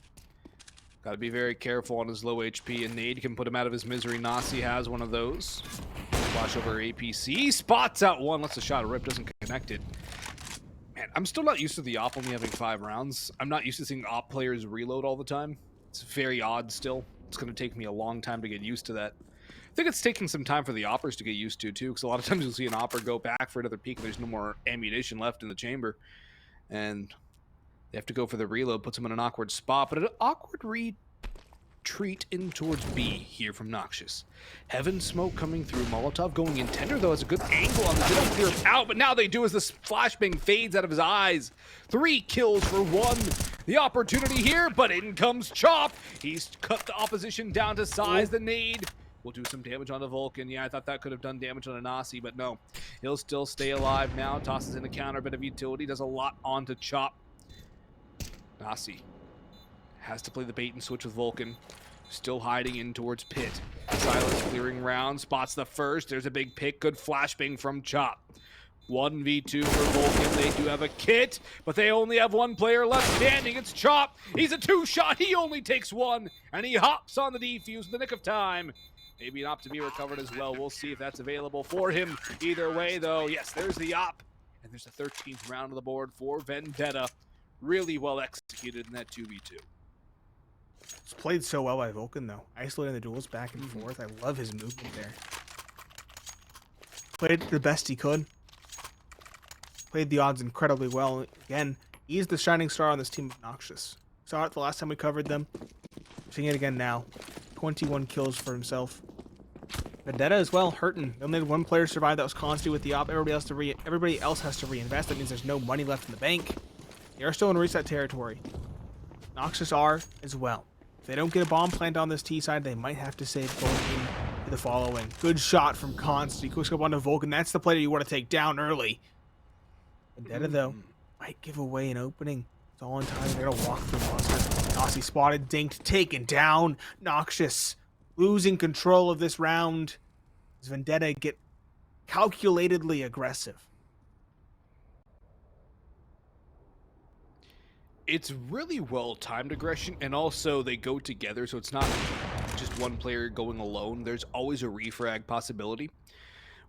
Gotta be very careful on his low HP, and Nade can put him out of his misery. Nasi has one of those. flash over APC. Spots out one, lets a shot rip, doesn't connect it. Man, I'm still not used to the op only having 5 rounds. I'm not used to seeing op players reload all the time. It's very odd still. It's going to take me a long time to get used to that. I think it's taking some time for the oppers to get used to, too, because a lot of times you'll see an opper go back for another peek and there's no more ammunition left in the chamber. And they have to go for the reload, puts them in an awkward spot, but an awkward retreat in towards B here from Noxious. Heaven smoke coming through. Molotov going in. Tender, though, has a good angle on this. They don't clear him out, but now they do as this flashbang fades out of his eyes. 3 kills for 1. The opportunity here, but in comes Chop. He's cut the opposition down to size. The nade will do some damage on the VulcaN. Yeah, I thought that could have done damage on a Nasi, but no. He'll still stay alive now. Tosses in a counter, bit of utility. Does a lot onto Chop. Nasi has to play the bait and switch with VulcaN. Still hiding in towards Pit. Silas clearing round. Spots the first. There's a big pick. Good flashbang from Chop. 1v2 for VulcaN. They do have a kit, but they only have 1 player left standing. It's Chop. He's a 2-shot. He only takes 1, and he hops on the defuse in the nick of time. Maybe an op to be recovered as well. We'll see if that's available for him. Either way, though, yes, there's the op. And there's a 13th round on the board for Vendetta. Really well executed in that 2v2. It's played so well by VulcaN, though. Isolating the duels back and forth. I love his movement there. Played the best he could. Played the odds incredibly well. Again, he's the shining star on this team of Noxious. Saw it the last time we covered them. Seeing it again now. 21 kills for himself. Vendetta as well, hurting. They only had 1 player survive. That was consti with the op. Everybody else has to reinvest. That means there's no money left in the bank. They are still in reset territory. Noxious are as well. If they don't get a bomb plant on this T side, they might have to save going into the following. Good shot from consti. Quick scope onto VulcaN. That's the player you want to take down early. Vendetta, though, might give away an opening. It's all in time. They're going to walk through monster. Nasi spotted, dinked, taken down. Noxious losing control of this round as Vendetta get calculatedly aggressive. It's really well-timed aggression, and also they go together, so it's not just one player going alone. There's always a refrag possibility,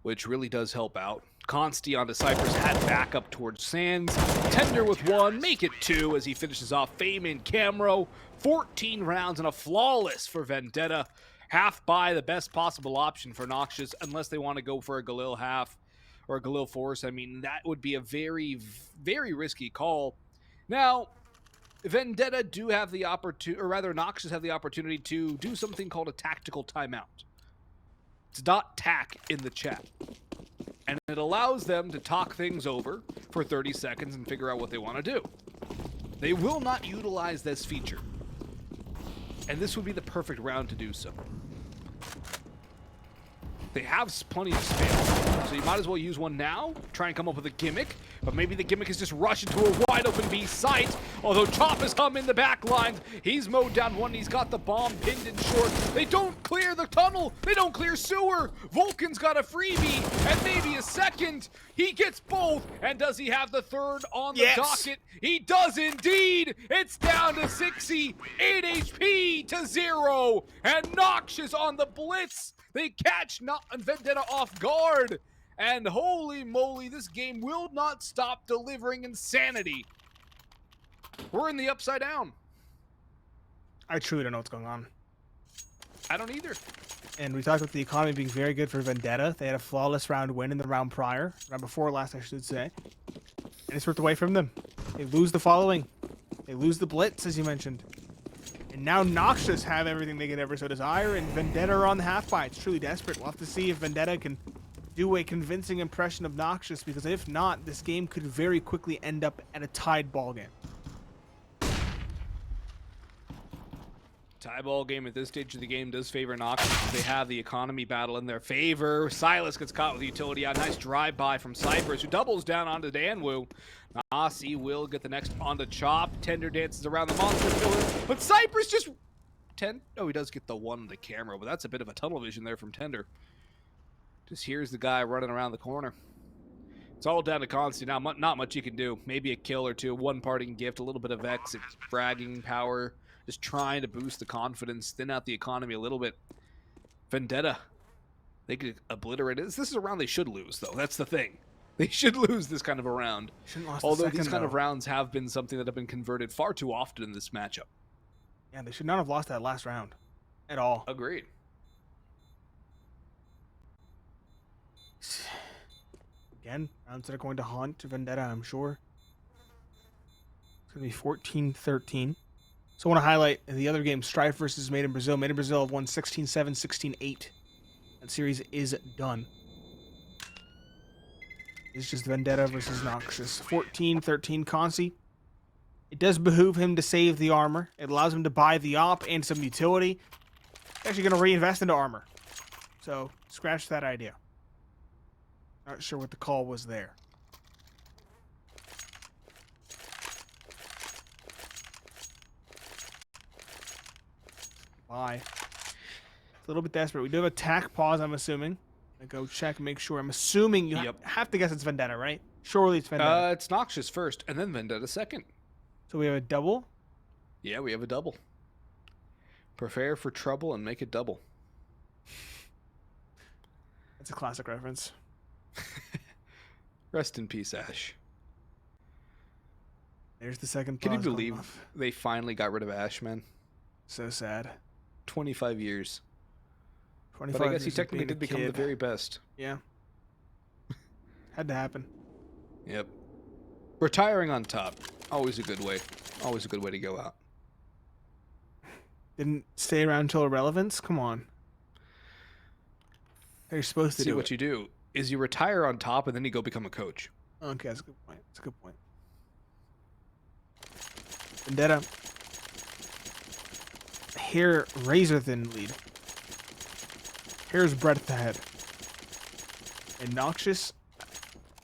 which really does help out. Consti onto Cypress, had backup towards Sands. Tender with 1, make it 2 as he finishes off Fame and Camro. 14 rounds and a flawless for Vendetta. Half buy, the best possible option for Noxious, unless they want to go for a Galil half or a Galil force. I mean, that would be a very, very risky call. Now, Vendetta do have the opportunity, or rather Noxious have the opportunity to do something called a tactical timeout. It's .tac in the chat. And it allows them to talk things over for 30 seconds and figure out what they want to do. They will not utilize this feature. And this would be the perfect round to do so. They have plenty of spam, so you might as well use one now, try and come up with a gimmick, but maybe the gimmick is just rush into a wide open B site, although Chop has come in the back lines. He's mowed down one, he's got the bomb pinned in short. They don't clear the tunnel, they don't clear sewer. VulcaN's got a freebie, and maybe a second. He gets both, and does he have the third on the docket? He does indeed! It's down to 60, 8 HP to 0, and Noxious on the blitz. They catch Vendetta off guard. And holy moly, this game will not stop delivering insanity. We're in the upside down. I truly don't know what's going on. I don't either. And we talked about the economy being very good for Vendetta. They had a flawless round win in the round prior. Round before last, I should say. And it's ripped away from them. They lose the following. They lose the blitz, as you mentioned. And now Noxious have everything they could ever so desire, and Vendetta are on the half-buy. It's truly desperate. We'll have to see if Vendetta can do a convincing impression of Noxious, because if not, this game could very quickly end up at a tied ball game. Tie ball game at this stage of the game does favor Noxious because they have the economy battle in their favor. Silas gets caught with utility. A nice drive-by from Cypress, who doubles down onto Danwu. Nasi will get the next onto Chop. Tender dances around the monster killer, but Cypress just... Oh, he does get the one on the camera, but that's a bit of a tunnel vision there from Tender. Just here's the guy running around the corner. It's all down to consti now. Not much you can do. Maybe a kill or two. One parting gift, a little bit of exit, fragging power. Just trying to boost the confidence, thin out the economy a little bit. Vendetta They could obliterate it. This is a round they should lose, though. That's the thing. They should lose this kind of a round. Shouldn't lost Although the second, these kind though. of rounds have been something that have been converted far too often in this matchup. Yeah, they should not have lost that last round at all. Agreed. Again, rounds that are going to haunt Vendetta, I'm sure. It's going to be 14-13. So I want to highlight the other game, Strife versus Made in Brazil. Made in Brazil have won 16-7, 16-8. That series is done. It's just Vendetta versus Noxious. 14-13 consti. It does behoove him to save the armor. It allows him to buy the op and some utility. He's actually going to reinvest into armor. So, scratch that idea. Not sure what the call was there. Bye. It's a little bit desperate. We do have attack pause, I'm assuming. I go check, make sure. I'm assuming you have to guess it's Vendetta, right? Surely it's Vendetta. It's Noxious first, and then Vendetta second. So we have a double? Yeah, we have a double. Prepare for trouble and make it double. That's a classic reference. Rest in peace, Ash. There's the second Can you pause going believe off. they finally got rid of Ash, man? So sad. 25 years. 25 But I guess he years of technically being a did become the kid. very best. Yeah. Had to happen. Yep. Retiring on top. Always a good way. Always a good way to go out. Didn't stay around until irrelevance? Come on. You're supposed to See, do what it. you do is you retire on top and then you go become a coach. Okay, that's a good point. That's a good point. Vendetta. Hair razor thin lead. Hair's breadth ahead. And Noxious.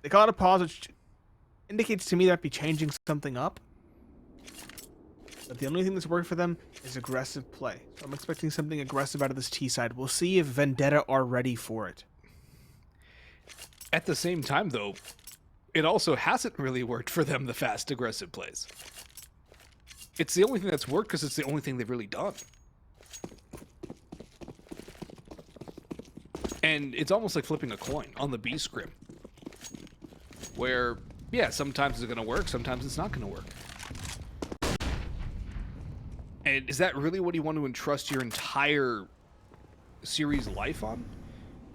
They call it a pause, which indicates to me that be changing something up. But the only thing that's worked for them is aggressive play. So I'm expecting something aggressive out of this T side. We'll see if Vendetta are ready for it. At the same time, though, it also hasn't really worked for them, the fast, aggressive plays. It's the only thing that's worked because it's the only thing they've really done. And it's almost like flipping a coin on the B scrim. Where, yeah, sometimes it's going to work, sometimes it's not going to work. And is that really what you want to entrust your entire series life on?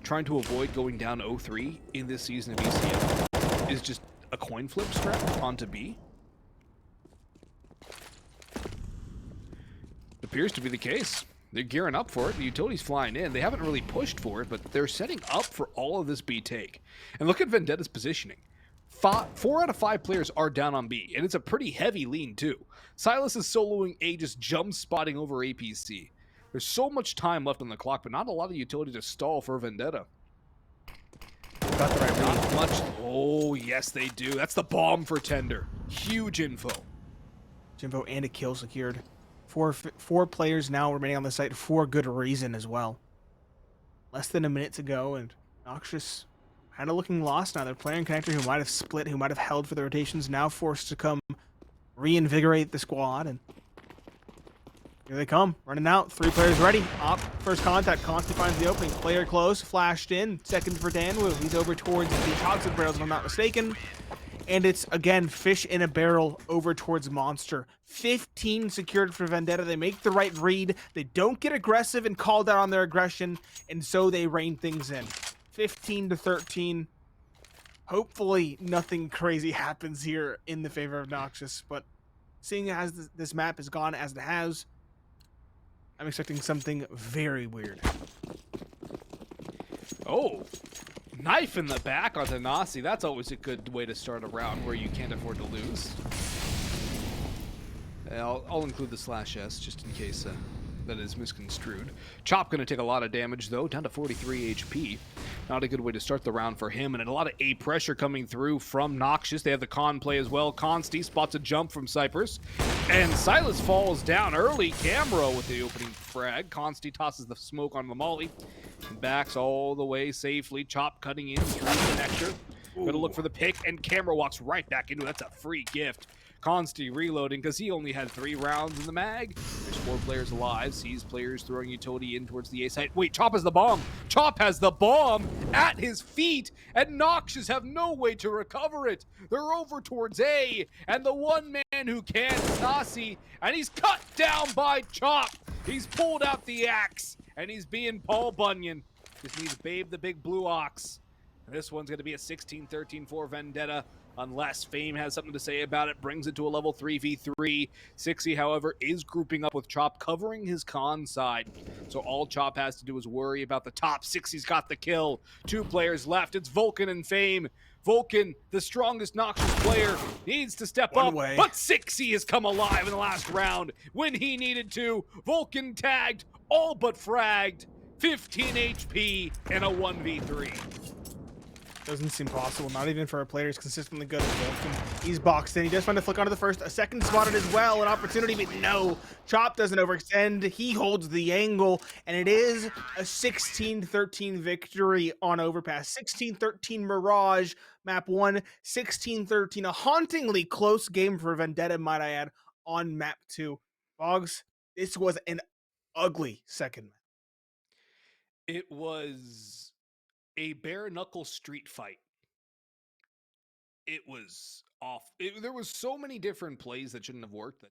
Trying to avoid going down 0-3 in this season of ECL is just a coin flip strat onto B? Appears to be the case. They're gearing up for it. The utility's flying in. They haven't really pushed for it, but they're setting up for all of this B take. And look at Vendetta's positioning. 4 out of 5 players are down on B, and it's a pretty heavy lean too. Silas is soloing A, just jump spotting over APC. There's so much time left on the clock, but not a lot of utility to stall for Vendetta. Got the right read. Not much. Oh, yes, they do. That's the bomb for Tender. Huge info. Jimbo and a kill secured. Four players now remaining on the site for good reason as well. Less than a minute to go, and Noxious kind of looking lost now. Their player and connector who might have split, who might have held for the rotations, now forced to come reinvigorate the squad, and here they come, running out. 3 players ready. Op, first contact. Consti finds the opening. Player close, flashed in. Second for Danwu. He's over towards the toxic barrels, if I'm not mistaken. And it's, again, fish in a barrel over towards Monster. 15 secured for Vendetta. They make the right read. They don't get aggressive and called out on their aggression, and so they rein things in. 15-13. Hopefully nothing crazy happens here in the favor of Noxious, but seeing as this map has gone as it has, I'm expecting something very weird. Oh, knife in the back onto Nasi. That's always a good way to start a round where you can't afford to lose. I'll include the /S just in case that is misconstrued. Chop going to take a lot of damage, though, down to 43 HP. Not a good way to start the round for him, and a lot of A pressure coming through from Noxious. They have the con play as well. Consti spots a jump from Cypress, and Silas falls down early. Camera with the opening frag. Consti tosses the smoke on the molly and backs all the way safely. Chop cutting in through the connector. Gonna look for the pick, and Camera walks right back into it. That's a free gift. Consti reloading because he only had 3 rounds in the mag. There's 4 players alive. Sees players throwing utility in towards the A site. Wait, Chop has the bomb. Chop has the bomb at his feet, and Noxious have no way to recover it. They're over towards A, and the one man who can, Stasi, and he's cut down by Chop. He's pulled out the axe, and he's being Paul Bunyan. Just needs Babe the Big Blue Ox. This one's going to be a 16-13 for Vendetta, unless Fame has something to say about it, brings it to a level 3v3. Sixy, however, is grouping up with Chop, covering his con side. So all Chop has to do is worry about the top. Sixy's got the kill. 2 players left. It's VulcaN and Fame. VulcaN, the strongest Noxious player, needs to step up, but Sixy has come alive in the last round when he needed to. VulcaN tagged, all but fragged. 15 HP in a 1v3. Doesn't seem possible, not even for a player who's consistently good at VulcaN. He's boxed in. He does find to flick onto the first. A second spotted as well. An opportunity, but no. Chop doesn't overextend. He holds the angle, and it is a 16-13 victory on Overpass. 16-13 Mirage, map 1. 16-13, a hauntingly close game for Vendetta, might I add, on map 2. Boggs, this was an ugly second map. It was a bare knuckle street fight. It was off. There was so many different plays that shouldn't have worked.